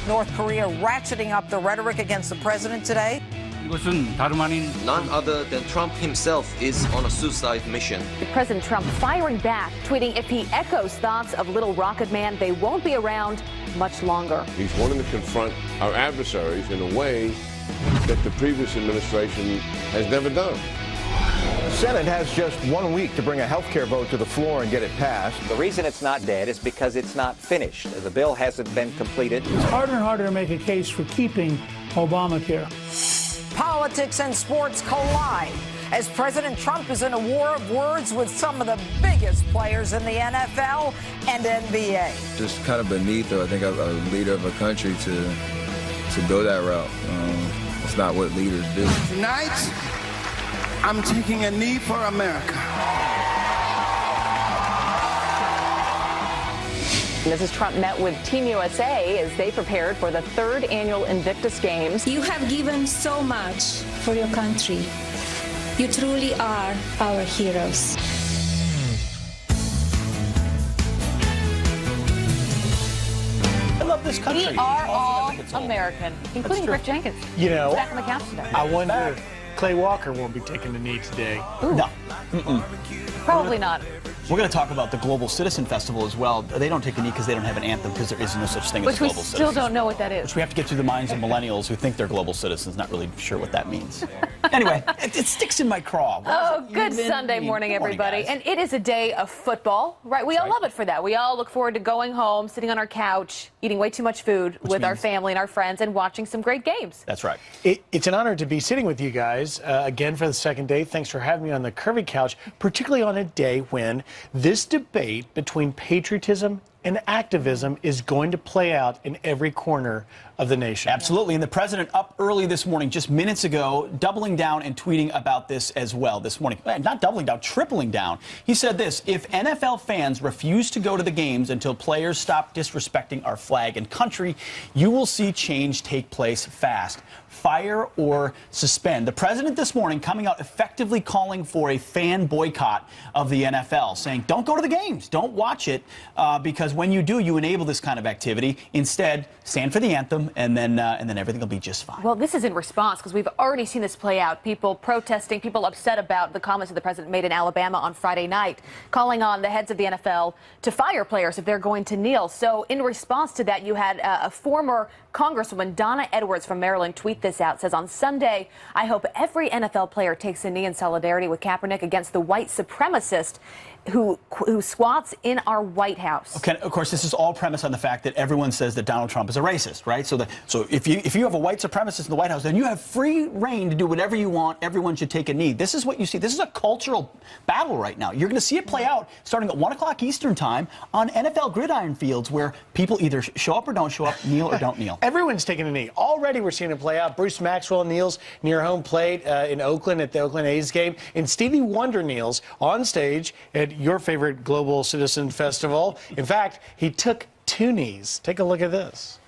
North Korea ratcheting up the rhetoric against the president today. None other than Trump himself is on a suicide mission. President Trump firing back, tweeting if he echoes thoughts of Little Rocket Man, they won't be around much longer. He's wanting to confront our adversaries in a way that the previous administration has never done. The Senate has just 1 week to bring a health care vote to the floor and get it passed. The reason it's not dead is because it's not finished. The bill hasn't been completed. It's harder and harder to make a case for keeping Obamacare. Politics and sports collide as President Trump is in a war of words with some of the biggest players in the NFL and NBA. Just kind of beneath, I think, a leader of a country to go that route. It's not what leaders do. Tonight, I'm taking a knee for America. Mrs. Trump met with Team USA as they prepared for the third annual Invictus Games. You have given so much for your country. You truly are our heroes. I love this country. We are all American, including Rick Jenkins. You know, back on the couch today. I wonder, Clay Walker won't be taking the knee today. Ooh. No. Probably not. We're going to talk about the Global Citizen Festival as well. They don't take a knee because they don't have an anthem, because there is no such thing as global citizens. Which we still don't know what that is. Which we have to get through the minds of millennials who think they're global citizens, not really sure what that means. Anyway, it sticks in my craw. Oh, good Sunday morning, everybody. And it is a day of football, right? We all love it for that. We all look forward to going home, sitting on our couch, eating way too much food with our family and our friends, and watching some great games. That's right. It's an honor to be sitting with you guys again for the second day. Thanks for having me on the Curvy Couch, particularly on a day when this debate between patriotism and activism is going to play out in every corner of the nation. Absolutely. And the president up early this morning, just minutes ago, doubling down and tweeting about this as well this morning. Not doubling down, tripling down. He said this: if NFL fans refuse to go to the games until players stop disrespecting our flag and country, you will see change take place fast. Fire or suspend. The president this morning coming out effectively calling for a fan boycott of the NFL, saying don't go to the games, don't watch it, because when you do, you enable this kind of activity. Instead, stand for the anthem, and then everything will be just fine. Well, this is in response, because we've already seen this play out. People protesting, people upset about the comments that the president made in Alabama on Friday night, calling on the heads of the NFL to fire players if they're going to kneel. So in response to that, you had a former Congresswoman, Donna Edwards from Maryland, tweet this out. Says, on Sunday, I hope every NFL player takes a knee in solidarity with Kaepernick against the white supremacist who squats in our White House. Okay, of course, this is all premised on the fact that everyone says that Donald Trump is a racist, right? So if you have a white supremacist in the White House, then you have free reign to do whatever you want. Everyone should take a knee. This is what you see. This is a cultural battle right now. You're going to see it play out starting at 1 o'clock Eastern time on NFL gridiron fields, where people either show up or don't show up, kneel or don't kneel. Everyone's taking a knee. Already we're seeing it play out. Bruce Maxwell kneels near home plate in Oakland at the Oakland A's game, and Stevie Wonder kneels on stage at your favorite Global Citizen Festival. In fact, he took 2 knees. Take a look at this.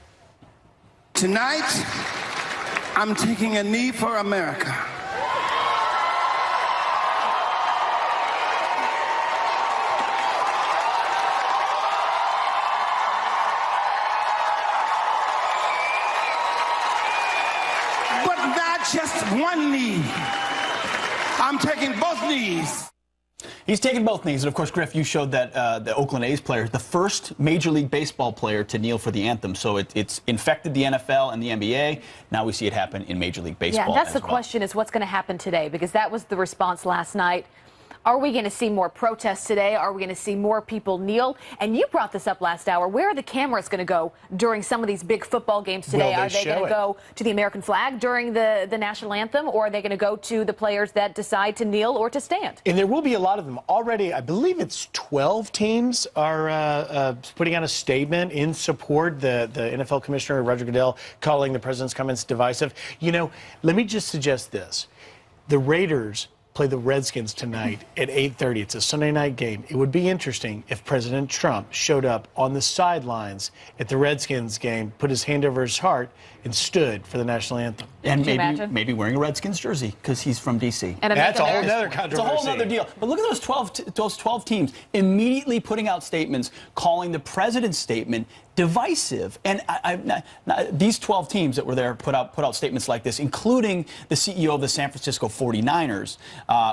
Tonight, I'm taking a knee for America. But not just one knee. I'm taking both knees. He's taking both knees. And, of course, Griff, you showed that the Oakland A's player, the first Major League Baseball player to kneel for the anthem. So it's infected the NFL and the NBA. Now we see it happen in Major League Baseball. Yeah, that's the question, is what's going to happen today? Because that was the response last night. Are we going to see more protests today? Are we going to see more people kneel? And you brought this up last hour. Where are the cameras going to go during some of these big football games today? Are they going to go to the American flag during the national anthem, or are they going to go to the players that decide to kneel or to stand? And there will be a lot of them. Already, I believe it's 12 teams are putting out a statement in support. The NFL commissioner, Roger Goodell, calling the president's comments divisive. You know, let me just suggest this. The Raiders play the Redskins tonight at 8:30. It's a Sunday night game. It would be interesting if President Trump showed up on the sidelines at the Redskins game, put his hand over his heart, and stood for the national anthem. And maybe wearing a Redskins jersey because he's from D.C. And that's a whole other controversy. It's a whole other deal. But look at those 12 teams immediately putting out statements calling the president's statement divisive. And these 12 teams that were there put out statements like this, including the CEO of the San Francisco 49ers.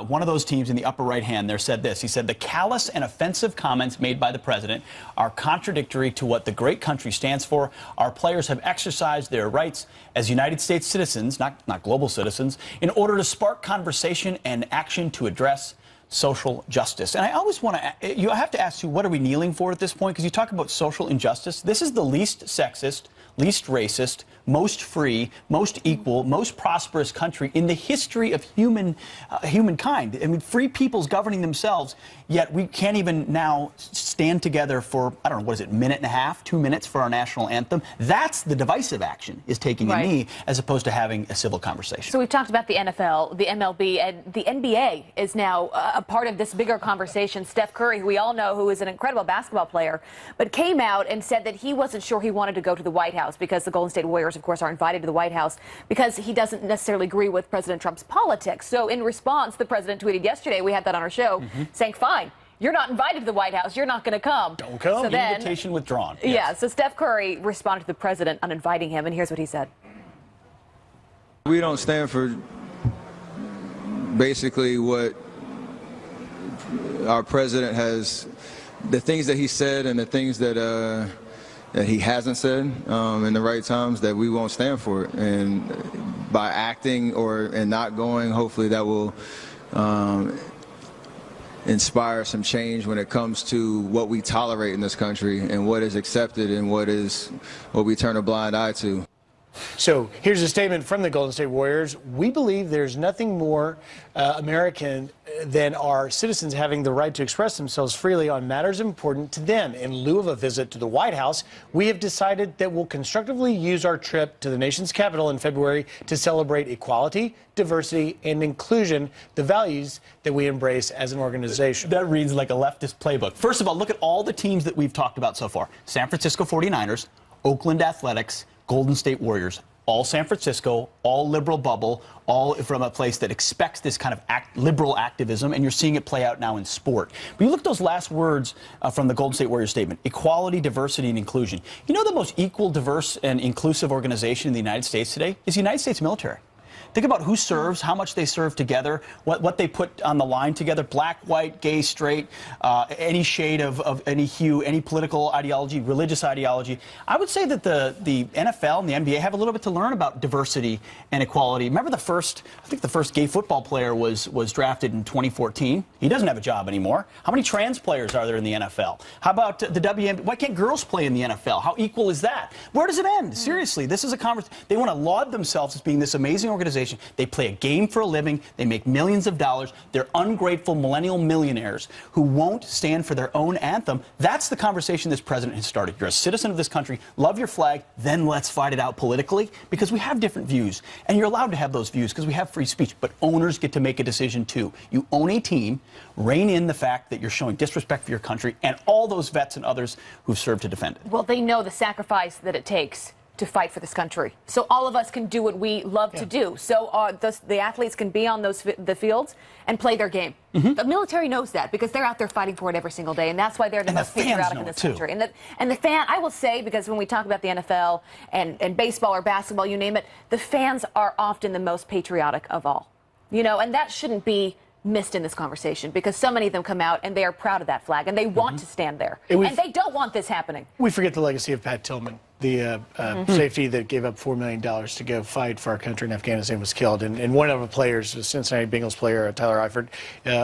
One of those teams in the upper right hand there said this. He said, the callous and offensive comments made by the president are contradictory to what the great country stands for. Our players have exercised their rights as United States citizens, not global citizens, in order to spark conversation and action to address social justice. And I always want to, you have to ask you, what are we kneeling for at this point? Because you talk about social injustice. This is the least sexist, least racist, most free, most equal, most prosperous country in the history of humankind. I mean, free peoples governing themselves, yet we can't even now stand together for, I don't know, what is it, minute and a half, 2 minutes for our national anthem? That's the divisive action, is taking a knee, as opposed to having a civil conversation. So we've talked about the NFL, the MLB, and the NBA is now a part of this bigger conversation. Steph Curry, who we all know, who is an incredible basketball player, but came out and said that he wasn't sure he wanted to go to the White House because the Golden State Warriors, of course, are invited to the White House because he doesn't necessarily agree with President Trump's politics. So in response, the president tweeted yesterday, we had that on our show, saying, fine, you're not invited to the White House. You're not going to come. Don't come. So then, invitation withdrawn. Yes. Yes. Yeah, so Steph Curry responded to the president on inviting him, and here's what he said. We don't stand for basically what our president has, the things that he said and the things that he hasn't said in the right times, that we won't stand for it. And by acting and not going, hopefully that will inspire some change when it comes to what we tolerate in this country and what is accepted and what we turn a blind eye to. So here's a statement from the Golden State Warriors. We believe there's nothing more American than our citizens having the right to express themselves freely on matters important to them. In lieu of a visit to the White House, we have decided that we'll constructively use our trip to the nation's capital in February to celebrate equality, diversity, and inclusion, the values that we embrace as an organization. That reads like a leftist playbook. First of all, look at all the teams that we've talked about so far. San Francisco 49ers, Oakland Athletics, Golden State Warriors, all San Francisco, all liberal bubble, all from a place that expects this kind of liberal activism, and you're seeing it play out now in sport. But you look at those last words from the Golden State Warriors statement, equality, diversity, and inclusion. You know the most equal, diverse, and inclusive organization in the United States today is the United States military. Think about who serves, how much they serve together, what they put on the line together, black, white, gay, straight, any shade of any hue, any political ideology, religious ideology. I would say that the NFL and the NBA have a little bit to learn about diversity and equality. Remember I think the first gay football player was drafted in 2014. He doesn't have a job anymore. How many trans players are there in the NFL? How about the WNBA? Why can't girls play in the NFL? How equal is that? Where does it end? Seriously, this is a conversation. They want to laud themselves as being this amazing organization. They play a game for a living. They make millions of dollars. They're ungrateful millennial millionaires who won't stand for their own anthem. That's the conversation this president has started. You're a citizen of this country. Love your flag. Then let's fight it out politically, because we have different views. And you're allowed to have those views because we have free speech. But owners get to make a decision, too. You own a team. Rein in the fact that you're showing disrespect for your country and all those vets and others who've served to defend it. Well, they know the sacrifice that it takes to fight for this country. So all of us can do what we love to do. So the athletes can be on the fields and play their game. The military knows that because they're out there fighting for it every single day, and that's why they're the most patriotic in this country. And the fan, I will say, because when we talk about the NFL and baseball or basketball, you name it, the fans are often the most patriotic of all. You know, and that shouldn't be missed in this conversation, because so many of them come out and they are proud of that flag and they want to stand there. And they don't want this happening. We forget the legacy of Pat Tillman. The safety that gave up $4 million to go fight for our country in Afghanistan was killed. And one of the players, the Cincinnati Bengals player, Tyler Eifert,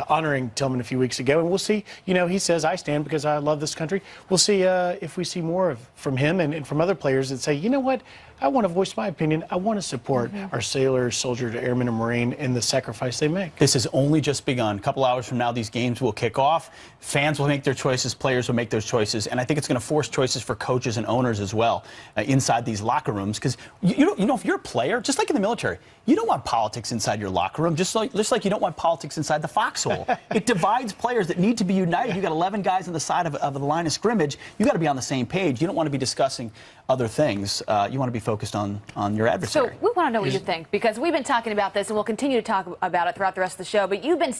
honoring Tillman a few weeks ago. And we'll see, you know, he says, I stand because I love this country. We'll see if we see more from him and from other players that say, you know what, I want to voice my opinion. I want to support our sailors, soldiers, airmen, and Marine in the sacrifice they make. This has only just begun. A couple hours from now, these games will kick off. Fans will make their choices. Players will make those choices. And I think it's going to force choices for coaches and owners as well. NFL inside these locker rooms, because you know, if you're a player, just like in the military, you don't want politics inside your locker room, just like you don't want politics inside the foxhole. It divides players that need to be united. You got 11 guys on the side of the line of scrimmage. You got to be on the same page. You don't want to be discussing other things. You want to be focused on your adversary. So we want to know what you think, because we've been talking about this and we'll continue to talk about it throughout the rest of the show. But you've been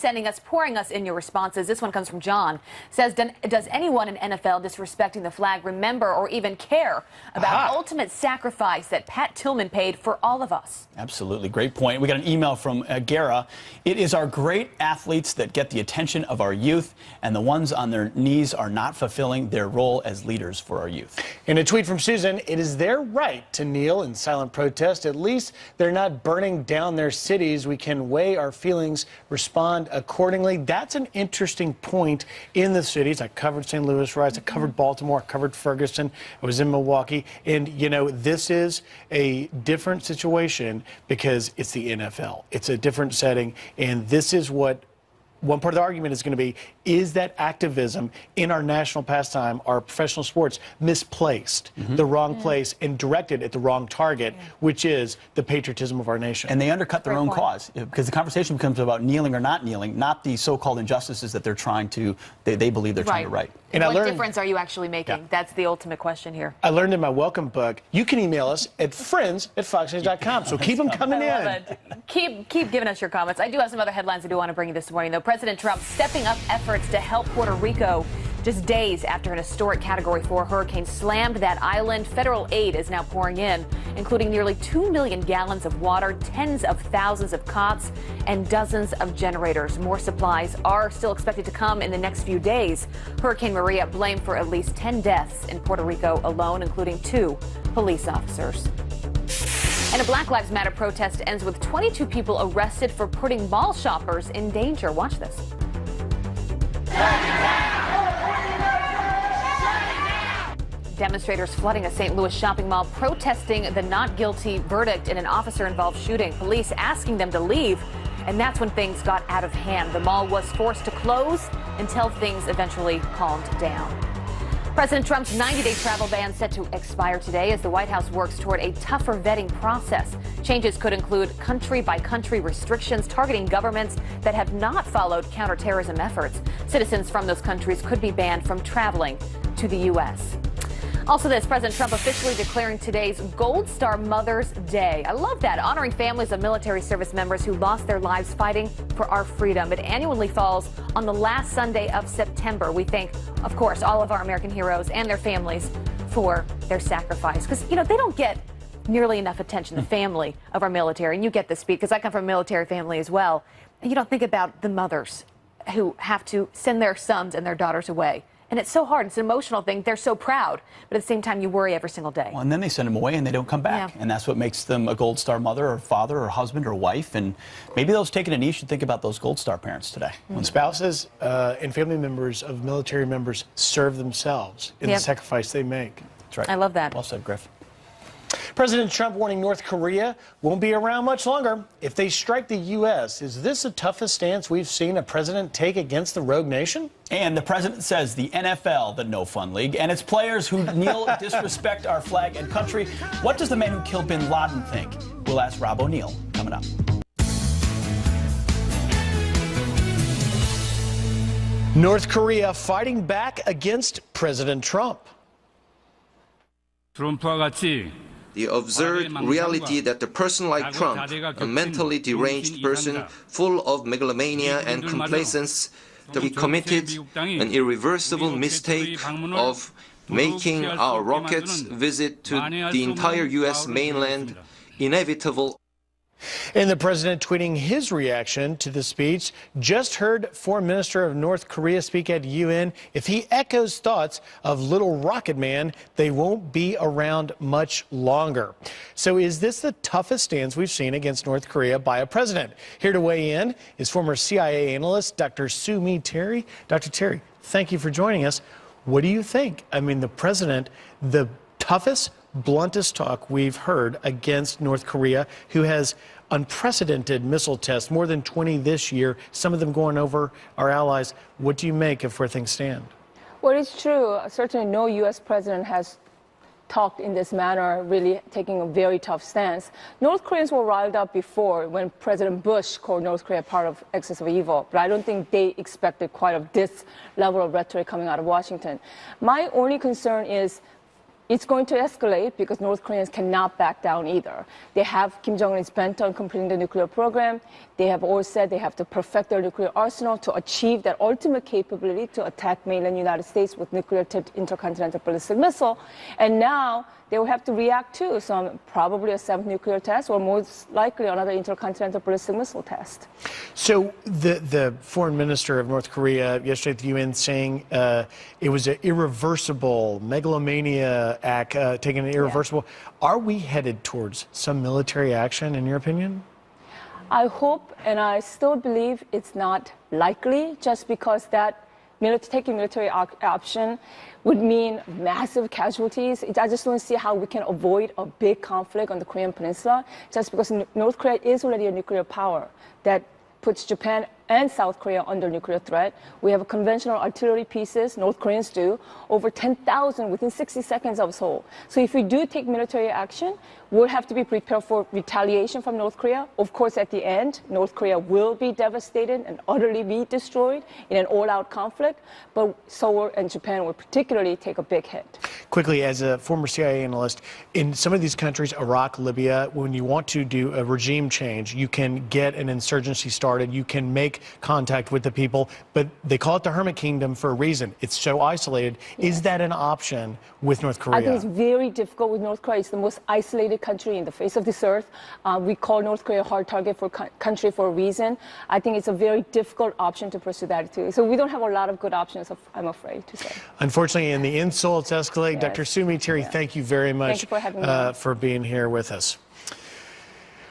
pouring us in your responses. This one comes from John. Says, does anyone in NFL disrespecting the flag remember or even care about the ultimate sacrifice that Pat Tillman paid for all of us? Absolutely. Great point. We got an email from Guerra. It is our great athletes that get the attention of our youth, and the ones on their knees are not fulfilling their role as leaders for our youth. In a tweet from Susan, it is their right to kneel in silent protest. At least they're not burning down their cities. We can weigh our feelings, respond accordingly. That's an interesting point in the cities. I covered St. Louis riots. I covered Baltimore. I covered Ferguson. I was in Milwaukee. And, you know, this is a different situation because it's the NFL. It's a different setting. And this is what one part of the argument is going to be, is that activism in our national pastime, our professional sports, misplaced, the wrong place, and directed at the wrong target, which is the patriotism of our nation. And they undercut their own cause, because the conversation becomes about kneeling or not kneeling, not the so-called injustices that they're trying to, they believe they're trying to right. And what difference are you actually making? Yeah. That's the ultimate question here. I learned in my welcome book, you can email us at friends@foxnews.com, so keep them coming in. Keep giving us your comments. I do have some other headlines I do want to bring you this morning, though. President Trump stepping up efforts to help Puerto Rico just days after an historic Category 4 hurricane slammed that island. Federal aid is now pouring in, including nearly 2 million gallons of water, tens of thousands of cots, and dozens of generators. More supplies are still expected to come in the next few days. Hurricane Maria blamed for at least 10 deaths in Puerto Rico alone, including 2 police officers. And a Black Lives Matter protest ends with 22 people arrested for putting mall shoppers in danger. Watch this. Demonstrators flooding a St. Louis shopping mall protesting the not guilty verdict in an officer-involved shooting. Police asking them to leave, and that's when things got out of hand. The mall was forced to close until things eventually calmed down. President Trump's 90-day travel ban set to expire today as the White House works toward a tougher vetting process. Changes could include country-by-country restrictions targeting governments that have not followed counterterrorism efforts. Citizens from those countries could be banned from traveling to the U.S. Also this, President Trump officially declaring today's Gold Star Mother's Day. I love that, honoring families of military service members who lost their lives fighting for our freedom. It annually falls on the last Sunday of September. We thank, of course, all of our American heroes and their families for their sacrifice. Because, you know, they don't get nearly enough attention, the family of our military. And you get this, Pete, because I come from a military family as well. And you don't think about the mothers who have to send their sons and their daughters away. And it's so hard. It's an emotional thing. They're so proud. But at the same time, you worry every single day. Well, and then they send them away and they don't come back. Yeah. And that's what makes them a Gold Star mother or father or husband or wife. And maybe those taking a knee should think about those Gold Star parents today. When spouses and family members of military members serve themselves in the sacrifice they make. That's right. I love that. Well said, Griff. President Trump warning North Korea won't be around much longer if they strike the U.S. Is this the toughest stance we've seen a president take against the rogue nation? And the president says the NFL, the no fun league, and its players who kneel disrespect our flag and country. What does the man who killed bin Laden think? We'll ask Rob O'Neill coming up. North Korea fighting back against President Trump. The absurd reality that a person like Trump, a mentally deranged person full of megalomania and complacence, he committed an irreversible mistake of making our rockets visit to the entire U.S. mainland inevitable. And the president tweeting his reaction to the speech. Just heard Foreign Minister of North Korea speak at UN. If he echoes thoughts of Little Rocket Man, they won't be around much longer. So is this the toughest stance we've seen against North Korea by a president? Here to weigh in is former CIA analyst Dr. Sue Mi Terry. Dr. Terry, thank you for joining us. What do you think? I mean, the president, the toughest, bluntest talk we've heard against North Korea, who has unprecedented missile tests, more than 20 this year, some of them going over our allies. What do you make of where things stand? Well, it's true. Certainly no U.S. president has talked in this manner, really taking a very tough stance. North Koreans were riled up before when President Bush called North Korea part of axis of evil, but I don't think they expected quite of this level of rhetoric coming out of Washington. My only concern is it's going to escalate because North Koreans cannot back down either. They have Kim Jong-un is bent on completing the nuclear program. They have all said they have to perfect their nuclear arsenal to achieve that ultimate capability to attack mainland United States with nuclear-tipped intercontinental ballistic missile. And now they will have to react to probably a 7th nuclear test or most likely another intercontinental ballistic missile test. So the foreign minister of North Korea yesterday at the UN saying it was an irreversible megalomania act, taking an irreversible. Yeah. Are we headed towards some military action, in your opinion? I hope, and I still believe it's not likely, just because that taking military option would mean massive casualties. I just don't see how we can avoid a big conflict on the Korean Peninsula, just because North Korea is already a nuclear power that puts Japan and South Korea under nuclear threat. We have conventional artillery pieces, North Koreans do, over 10,000 within 60 seconds of Seoul. So if we do take military action, we'll have to be prepared for retaliation from North Korea. Of course, at the end, North Korea will be devastated and utterly be destroyed in an all-out conflict, but Seoul and Japan will particularly take a big hit. Quickly, as a former CIA analyst, in some of these countries, Iraq, Libya, when you want to do a regime change, you can get an insurgency started, you can make contact with the people, but they call it the Hermit Kingdom for a reason. It's so isolated. Yes. Is that an option with North Korea? I think it's very difficult with North Korea. It's the most isolated country in the face of this earth. We call North Korea a hard target for country for a reason. I think it's a very difficult option to pursue that too. So we don't have a lot of good options, I'm afraid to say. Unfortunately, and the insults escalate. Yes. Dr. Sumi Terry, thank you very much. Thank you for having me for being here with us.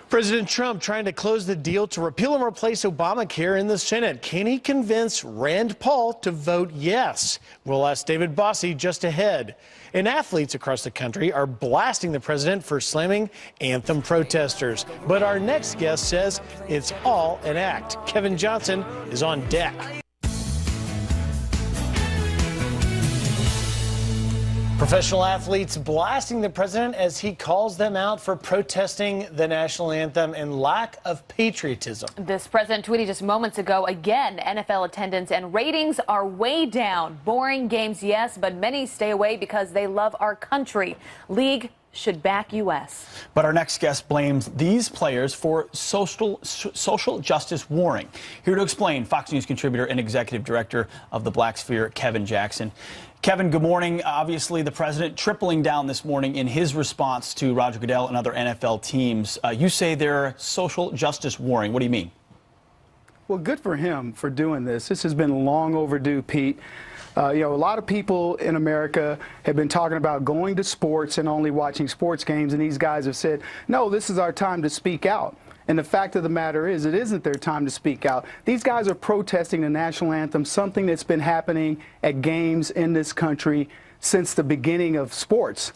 President Trump trying to close the deal to repeal and replace Obamacare in the Senate. Can he convince Rand Paul to vote yes? We'll ask David Bossie just ahead. And athletes across the country are blasting the president for slamming anthem protesters. But our next guest says it's all an act. Kevin Johnson is on deck. Professional athletes blasting the president as he calls them out for protesting the national anthem and lack of patriotism. This president tweeted just moments ago, again, NFL attendance and ratings are way down. Boring games, yes, but many stay away because they love our country. League should back U.S. But our next guest blames these players for social justice warring. Here to explain, Fox News contributor and executive director of the Black Sphere, Kevin Jackson. Kevin, good morning. Obviously, the president tripling down this morning in his response to Roger Goodell and other NFL teams. You say they're social justice warring. What do you mean? Well, good for him for doing this. This has been long overdue, Pete. A lot of people in America have been talking about going to sports and only watching sports games, and these guys have said, no, this is our time to speak out. And the fact of the matter is, it isn't their time to speak out. These guys are protesting the national anthem, something that's been happening at games in this country since the beginning of sports.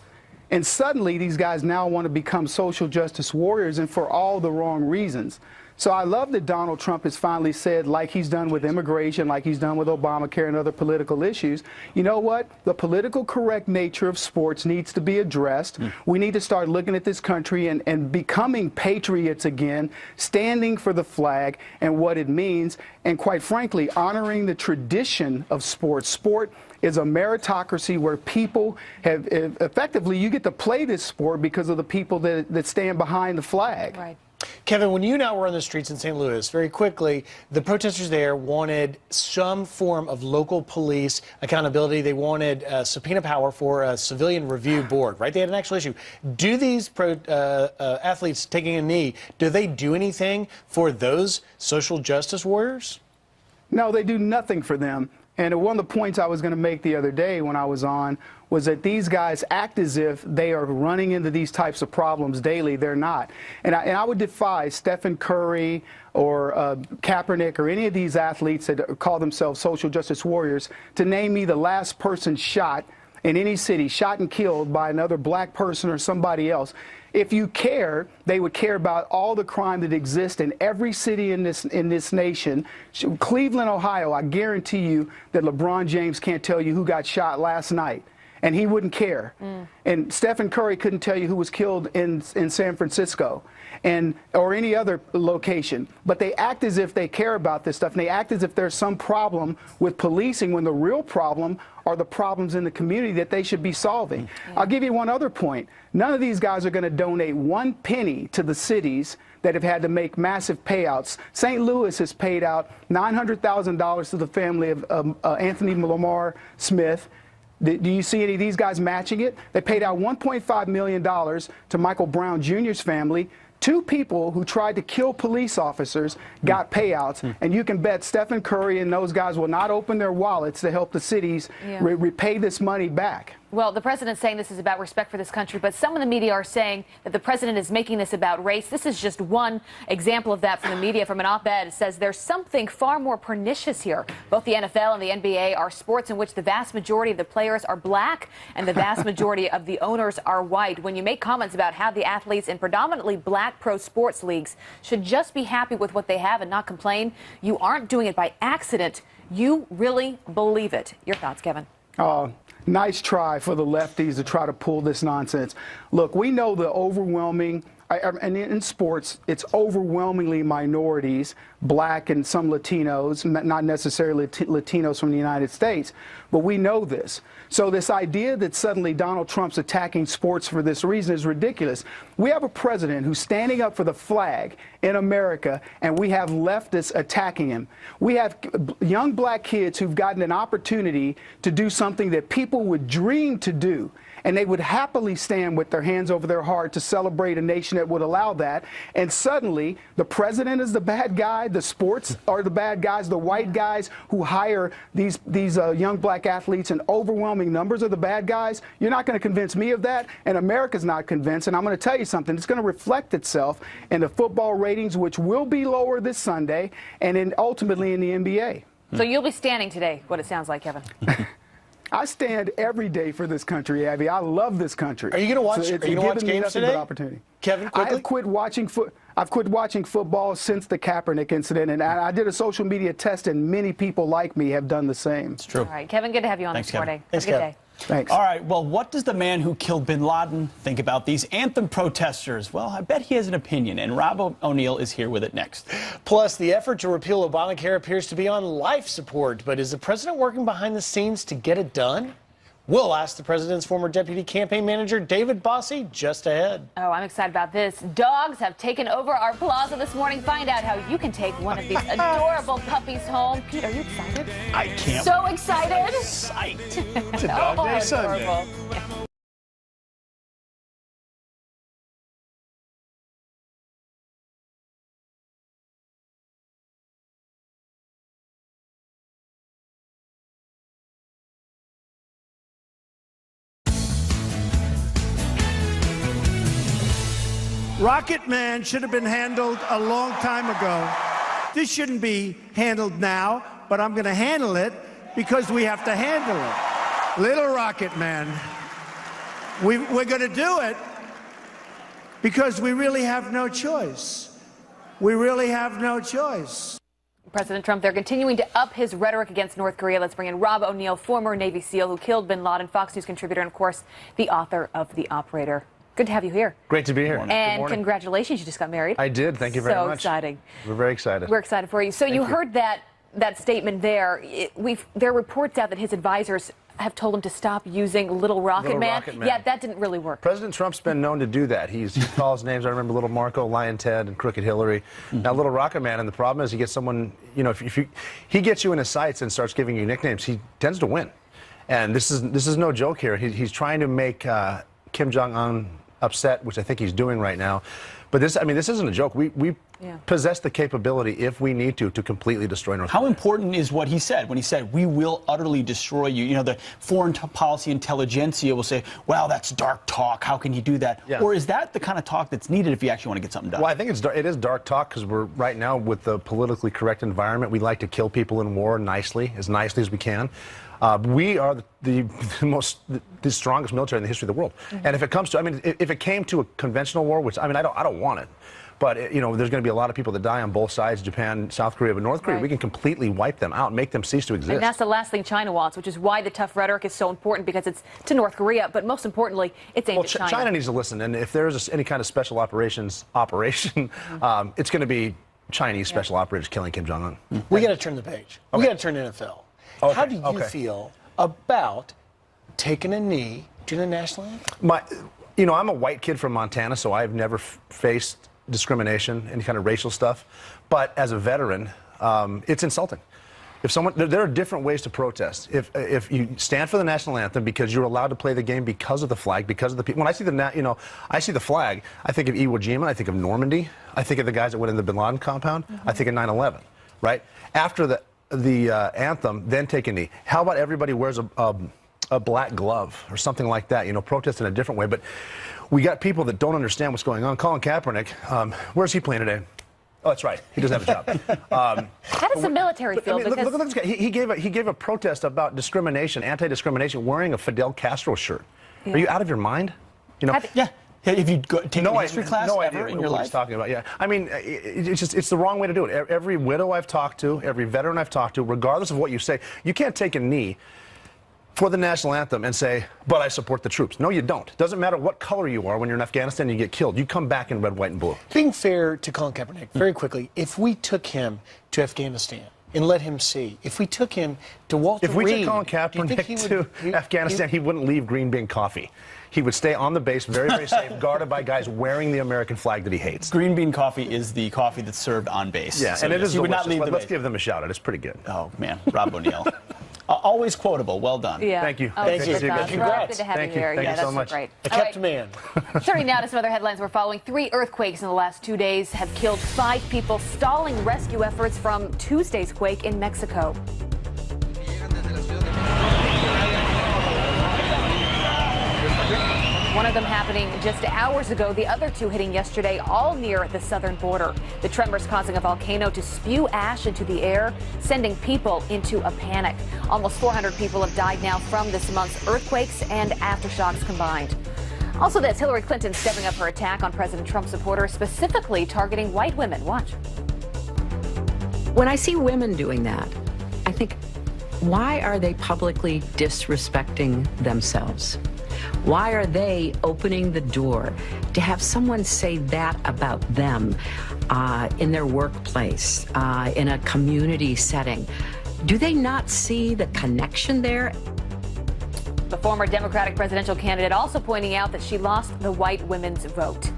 And suddenly, these guys now want to become social justice warriors, and for all the wrong reasons. So I love that Donald Trump has finally said, like he's done with immigration, like he's done with Obamacare and other political issues, you know what? The political correct nature of sports needs to be addressed. We need to start looking at this country and becoming patriots again, standing for the flag and what it means, and quite frankly, honoring the tradition of sports. Sport is a meritocracy where people have, effectively, you get to play this sport because of the people that stand behind the flag. Right. Kevin, when you and I were on the streets in St. Louis, very quickly, the protesters there wanted some form of local police accountability. They wanted subpoena power for a civilian review board, right? They had an actual issue. Do these athletes taking a knee, do they do anything for those social justice warriors? No, they do nothing for them. And one of the points I was going to make the other day when I was on was that these guys act as if they are running into these types of problems daily. They're not. And I would defy Stephen Curry or Kaepernick or any of these athletes that call themselves social justice warriors to name me the last person shot in any city, shot and killed by another black person or somebody else. If you care, they would care about all the crime that exists in every city in this nation. Cleveland, Ohio, I guarantee you that LeBron James can't tell you who got shot last night. and he wouldn't care. And Stephen Curry couldn't tell you who was killed in San Francisco or any other location. But they act as if they care about this stuff, and they act as if there's some problem with policing when the real problem are the problems in the community that they should be solving. I'll give you one other point. None of these guys are going to donate 1 penny to the cities that have had to make massive payouts. St. Louis has paid out $900,000 to the family of Anthony Lamar Smith. Do you see any of these guys matching it? They paid out $1.5 million to Michael Brown Jr.'s family. 2 people who tried to kill police officers got payouts, and you can bet Stephen Curry and those guys will not open their wallets to help the cities repay this money back. Well, the president's saying this is about respect for this country, but some of the media are saying that the president is making this about race. This is just one example of that from the media. From an op-ed, it says there's something far more pernicious here. Both the NFL and the NBA are sports in which the vast majority of the players are black and the vast majority of the owners are white. When you make comments about how the athletes in predominantly black pro sports leagues should just be happy with what they have and not complain, you aren't doing it by accident. You really believe it. Your thoughts, Kevin? Nice try for the lefties to try to pull this nonsense. Look, we know the overwhelming, and in sports, it's overwhelmingly minorities, black and some Latinos, not necessarily Latinos from the United States, but we know this. So this idea that suddenly Donald Trump's attacking sports for this reason is ridiculous. We have a president who's standing up for the flag in America, and we have leftists attacking him. We have young black kids who've gotten an opportunity to do something that people would dream to do, and they would happily stand with their hands over their heart to celebrate a nation that would allow that. And suddenly, the president is the bad guy, the sports are the bad guys, the white guys who hire these young black athletes in overwhelming numbers are the bad guys. You're not going to convince me of that, and America's not convinced. And I'm going to tell you something, it's going to reflect itself in the football ratings, which will be lower this Sunday, and ultimately in the NBA. So you'll be standing today, what it sounds like, Kevin. I stand every day for this country, Abby. I love this country. Are you going to watch? Are you going to watch games today? Opportunity. Kevin, quickly? I've quit watching football since the Kaepernick incident, and I did a social media test, and many people like me have done the same. It's true. All right, Kevin, good to have you on this morning. Thanks, have a good Kevin. day. Thanks. All right, well, what does the man who killed bin Laden think about these anthem protesters? Well, I bet he has an opinion, and Rob O'Neill is here with it next. Plus, the effort to repeal Obamacare appears to be on life support, but is the president working behind the scenes to get it done? We'll ask the president's former deputy campaign manager, David Bossie, just ahead. Oh, I'm excited about this. Dogs have taken over our plaza this morning. Find out how you can take one of these adorable puppies home. Pete, are you excited? I can't. So excited. Psyched. It's a dog day Sunday. Adorable. Rocket Man should have been handled a long time ago. This shouldn't be handled now, but I'm going to handle it because we have to handle it. Little Rocket Man, we're going to do it because we really have no choice. We really have no choice. President Trump, they're continuing to up his rhetoric against North Korea. Let's bring in Rob O'Neill, former Navy SEAL who killed bin Laden, Fox News contributor, and, of course, the author of The Operator. Good to have you here. Great to be here. And congratulations, you just got married. I did. Thank you very much. So exciting. We're very excited. We're excited for you. So you heard that statement there. There are reports out that his advisors have told him to stop using Little Rocket Man. Yeah, that didn't really work. President Trump's been known to do that. He calls names. I remember Little Marco, Lion Ted, and Crooked Hillary. Now Little Rocket Man, and the problem is he gets someone, if he gets you in his sights and starts giving you nicknames, he tends to win. And this is no joke here. He's trying to make Kim Jong-un upset, which I think he's doing right now. But this isn't a joke. We possess the capability, if we need to completely destroy North Korea. How important is what he said when he said, we will utterly destroy you? You know, the foreign policy intelligentsia will say, well, that's dark talk. How can you do that? Yeah. Or is that the kind of talk that's needed if you actually want to get something done? Well, I think it is dark talk because we're right now with the politically correct environment. We like to kill people in war nicely as we can. We are the strongest military in the history of the world. And if it comes to, if it came to a conventional war, which I don't want it, But, there's going to be a lot of people that die on both sides, Japan, South Korea, but North Korea, we can completely wipe them out, make them cease to exist. And that's the last thing China wants, which is why the tough rhetoric is so important, because it's to North Korea, but most importantly, it's aimed at China. China needs to listen, and if there's any kind of special operation, it's going to be Chinese special operators killing Kim Jong-un. We got to turn the page. Okay. We got to turn to NFL. Okay. How do you feel about taking a knee to the national anthem? I'm a white kid from Montana, so I've never faced discrimination, any kind of racial stuff. But as a veteran, it's insulting. If there are different ways to protest. If you stand for the national anthem because you're allowed to play the game because of the flag, because of the people. When I see I see the flag, I think of Iwo Jima, I think of Normandy, I think of the guys that went in the Bin Laden compound, I think of 9/11. Right after the anthem, then take a knee. How about everybody wears a black glove or something like that? Protest in a different way. But we got people that don't understand what's going on. Colin Kaepernick, where's he playing today? Oh, that's right. He doesn't have a job. How does the military feel? Look at this guy. He gave a protest about discrimination, anti-discrimination, wearing a Fidel Castro shirt. Yeah. Are you out of your mind? Yeah. Have you taken a history class ever in your life? What he's talking about. Yeah. I mean, it's the wrong way to do it. Every widow I've talked to, every veteran I've talked to, regardless of what you say, you can't take a knee for the national anthem and say, but I support the troops. No, you don't. It doesn't matter what color you are when you're in Afghanistan and you get killed. You come back in red, white, and blue. Being fair to Colin Kaepernick, very quickly, if we took him to Afghanistan and let him see, if we took him to Walter Reed... If we took Colin Kaepernick to Afghanistan, he wouldn't leave green bean coffee. He would stay on the base, very, very safe, guarded by guys wearing the American flag that he hates. Green bean coffee is the coffee that's served on base. Yeah, so and it is. You would not leave the base. Let's give them a shout out. It's pretty good. Oh, man. Rob O'Neill. Always quotable. Well done. Yeah. Thank you. Thank you. Congrats. Good to have you here. Thank you so much. Great. I kept a man. Turning now to some other headlines we're following. 3 earthquakes in the last 2 days have killed 5 people, stalling rescue efforts from Tuesday's quake in Mexico. One of them happening just hours ago, the other 2 hitting yesterday, all near the southern border. The tremors causing a volcano to spew ash into the air, sending people into a panic. Almost 400 people have died now from this month's earthquakes and aftershocks combined. Also, that's Hillary Clinton stepping up her attack on President Trump supporters, specifically targeting white women. Watch. When I see women doing that, I think, why are they publicly disrespecting themselves? Why are they opening the door to have someone say that about them in their workplace, in a community setting? Do they not see the connection there? The former Democratic presidential candidate also pointing out that she lost the white women's vote.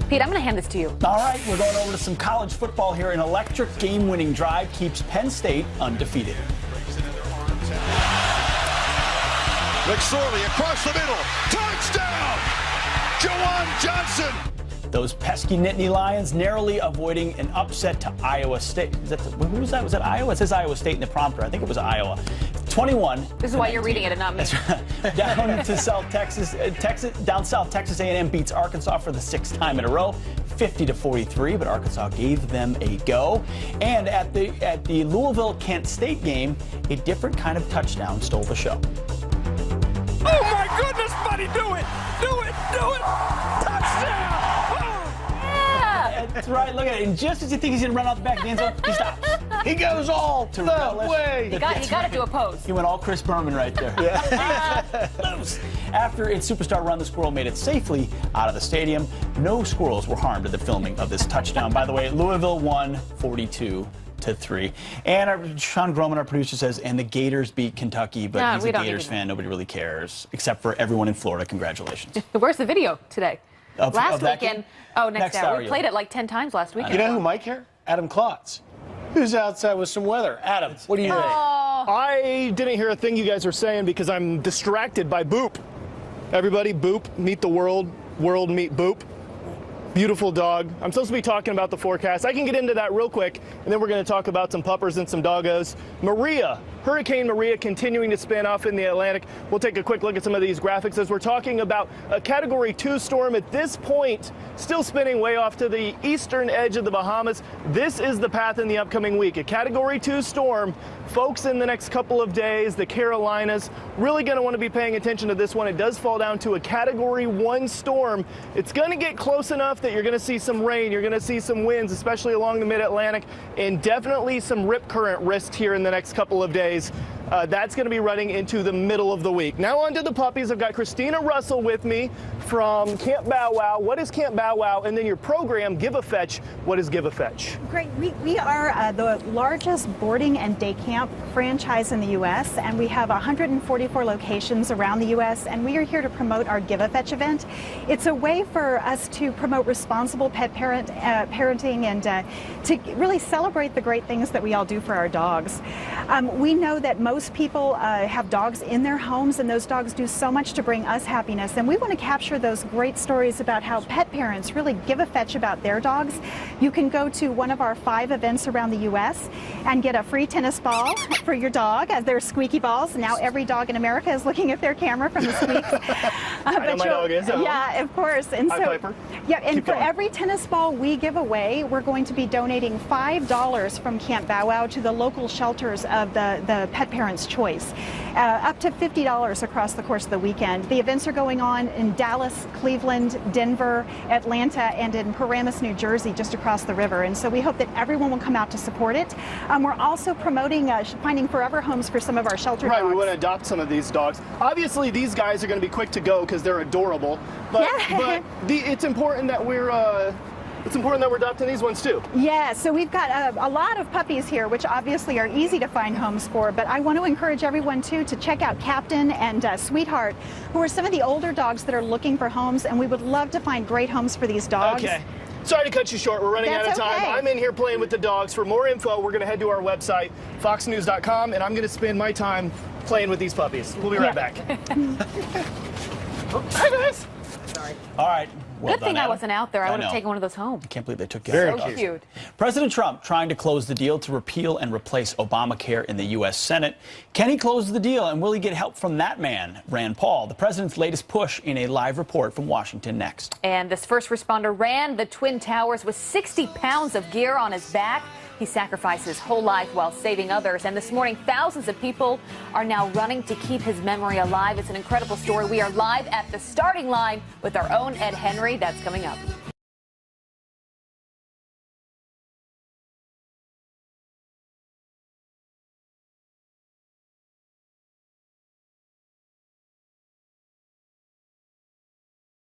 Pete, I'm going to hand this to you. All right, we're going over to some college football here. An electric game-winning drive keeps Penn State undefeated. McSorley across the middle. Touchdown! Jawan Johnson. Those pesky Nittany Lions narrowly avoiding an upset to Iowa State. Who was that? Was that Iowa? It says Iowa State in the prompter. I think it was Iowa. 21. This is why you're reading it and not me. Down to South Texas. Down south, Texas A&M beats Arkansas for the 6th time in a row, 50-43. But Arkansas gave them a go. And at the Louisville-Kent State game, a different kind of touchdown stole the show. Oh my goodness, buddy, do it! Do it! Do it! Touchdown! Oh. Yeah! That's right, look at it. And just as you think he's going to run out the back of the end zone, he stops. He goes all to the way. He got it to a post. He went all Chris Berman right there. Yeah. Loose. After its superstar run, the squirrel made it safely out of the stadium. No squirrels were harmed in the filming of this touchdown. By the way, Louisville won 42-3. And Sean Groman, our producer, says, and the Gators beat Kentucky, but he's a Gators fan. Nobody really cares, except for everyone in Florida. Congratulations. Where's the video today? Last weekend. Game? Oh, next hour. We played it like 10 times last weekend. You know who might care? Adam Klotz, who's outside with some weather. Adam, what do you think? I didn't hear a thing you guys are saying because I'm distracted by Boop. Everybody, Boop, meet the world. World, meet Boop. Beautiful dog. I'm supposed to be talking about the forecast. I can get into that real quick, and then we're going to talk about some puppers and some doggos. Maria Hurricane Maria continuing to spin off in the Atlantic. We'll take a quick look at some of these graphics as we're talking about a Category 2 storm at this point, still spinning way off to the eastern edge of the Bahamas. This is the path in the upcoming week. A Category 2 storm. Folks, in the next couple of days, the Carolinas, really going to want to be paying attention to this one. It does fall down to a Category 1 storm. It's going to get close enough that you're going to see some rain, you're going to see some winds, especially along the mid-Atlantic, and definitely some rip current risk here in the next couple of days. That's going to be running into the middle of the week. Now on to the puppies. I've got Christina Russell with me from Camp Bow Wow. What is Camp Bow Wow? And then your program, Give a Fetch. What is Give a Fetch? Great. We are the largest boarding and day camp franchise in the U.S., and we have 144 locations around the U.S., and we are here to promote our Give a Fetch event. It's a way for us to promote responsible pet parenting and to really celebrate the great things that we all do for our dogs. We know that most people have dogs in their homes, and those dogs do so much to bring us happiness, and we want to capture those great stories about how pet parents really give a fetch about their dogs. You can go to one of our 5 events around the U.S. and get a free tennis ball for your dog. They're squeaky balls. Now every dog in America is looking at their camera from the squeaks. I know my dog is. Yeah, of course. And Hi, Piper. Yeah, and Keep for going. every tennis ball we give away, we're going to be donating $5 from Camp Bow Wow to the local shelters of the pet parents' choice, up to $50 across the course of the weekend. The events are going on in Dallas, Cleveland, Denver, Atlanta, and in Paramus, New Jersey, just across the river. And so we hope that everyone will come out to support it. We're also promoting finding forever homes for some of our shelter dogs. Right, we want to adopt some of these dogs. Obviously, these guys are going to be quick to go because they're adorable. But, it's important that we're adopting these ones too. Yeah, so we've got a lot of puppies here, which obviously are easy to find homes for, but I want to encourage everyone too to check out Captain and Sweetheart, who are some of the older dogs that are looking for homes, and we would love to find great homes for these dogs. Okay. Sorry to cut you short. We're running out of time. Okay. I'm in here playing with the dogs. For more info, we're going to head to our website, foxnews.com, and I'm going to spend my time playing with these puppies. We'll be right back. Hi, guys. Sorry. All right. Well Good thing done, I wasn't out there. I would have know. taken one of those home. I can't believe they took you. Very cute. President Trump trying to close the deal to repeal and replace Obamacare in the U.S. Senate. Can he close the deal, and will he get help from that man, Rand Paul? The president's latest push in a live report from Washington next. And this first responder ran the Twin Towers with 60 pounds of gear on his back. He sacrificed his whole life while saving others. And this morning, thousands of people are now running to keep his memory alive. It's an incredible story. We are live at the starting line with our own Ed Henry. That's coming up.